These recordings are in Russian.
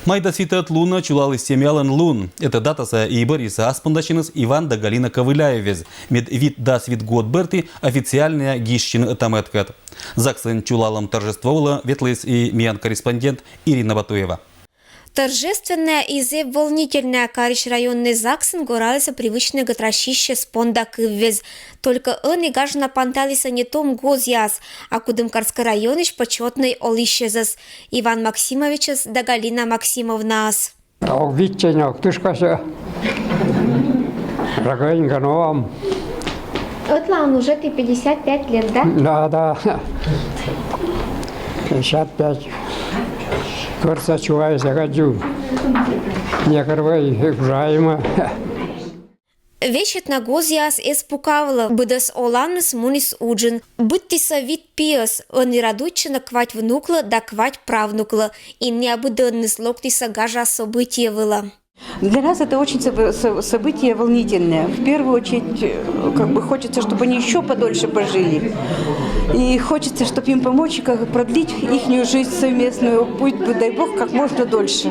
Майда свитат луна чулалыс семялан лун. Это датаса и Бориса Аспандачинас Иван да Галина Ковыляевез. Мед вид да свит год берти официальная гищина таметкат. Заксын чулалом торжествовала ветлыс и миян-корреспондент Ирина Батуева. Торжественная и волнительная Кариш районный Заксен горалися привычное готращище спонда кыввез. Только он и гажна панталиса не том гозяс, а Кудымкарский районыш почетный олищезас. Иван Максимовичес да Галина Максимовнас. Витченек, ты ж кася. Рогонька, ну вам. Вот он уже ты 55 лет, да? Да. 55. Корса чуваю заходю. Не корвай, вжаемо. Вечет на гозяс эспукавла, быдас оланус мунис уджин. Быттиса вид пиос, он и радучина квать внукла да квать правнукла. И необыденный локтиса гажа события было. Для нас это очень событие волнительное. В первую очередь, хочется, чтобы они еще подольше пожили. И хочется, чтобы им помочь продлить их жизнь совместную, пусть, дай Бог, как можно дольше.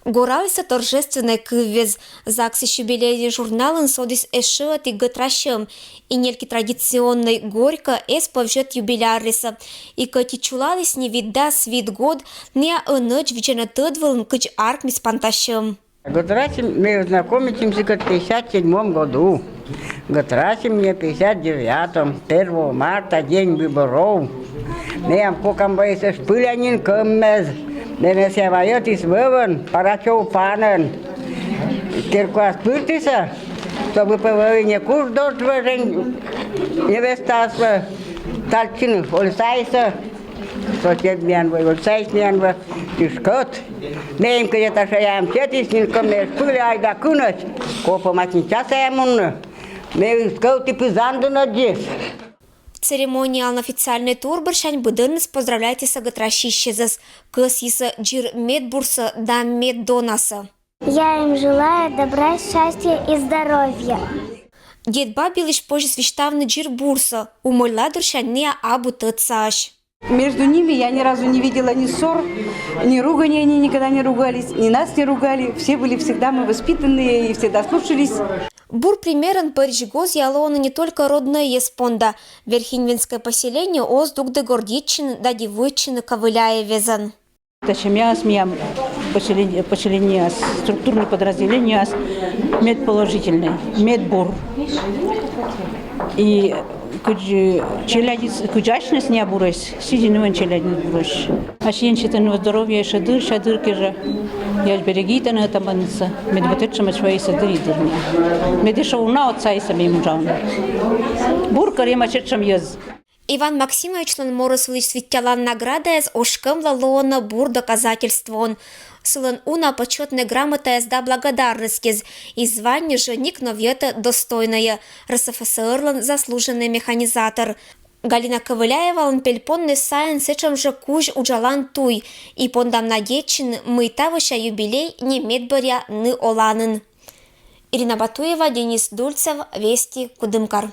Горалися торжественный кыввез. Заксиш юбилейный журналын содис эшеот и гытращем. И нельки традиционной горько эс повжет юбиляриса. И кати чулалис не вида свит год, не оныч вичена тыдвалн кыч арк мис пантащем. Мы знакомимся в 1957 году. Готрасим мне в 1959, 1 марта, день выборов. Мы покам боится шпылянин кэммез. Мы се вайот из выван, парачев панен. Киркуас пыртиса, чтобы по войне курс дождважен. Невестасва, тальчин, ольсайса. Сосед мянвы, ольсайс мянвы, тишкот. Неем где-то шаям четис, нинком не шпыли, айда кунать. Копа матнича саямунна. Мы скауты пизанду надес. Церемониал официальный турбаршань быдырныс поздравляйте с готращищезас. Кысиса джир медбурса да меддонаса. Я им желаю добра, счастья и здоровья. Дед баби лишь позже свиштавны джир бурса. Умойла дуршань не абу тыцаш. Между ними я ни разу не видела ни ссор, ни ругани, они никогда не ругались, ни нас не ругали. Все были всегда мы воспитанные и всегда слушались. Бур примерен Парижгоз ялоны не только родное еспонда. Верхинвинское поселение оздуг да гордичины да девойчины Ковыляевезан. Тащемя смеям поселение, структурное подразделение медположительный, медбур. И куджачность не обурась, сидиныван челядность бурась. А щенчатого здоровья шадыр кежа. Я берегите на этом банца, медведчим свои садыри дырня. Медишел на отца и самим жан. Буркар и мачечем ез. Иван Максимович лан морос лишь свитялан награда из ошкам лалона бур доказательствон. Сылан уна почетная грамота из да благодарности и звание женик новьета достойная. РСФСР заслуженный механизатор. Галина Ковыляева лан пельпонный сайен сечем же куж уджалан туй. И пондам надечин мытавыша юбилей не медборя ны оланын. Ирина Батуева, Денис Дульцев, Вести, Кудымкар.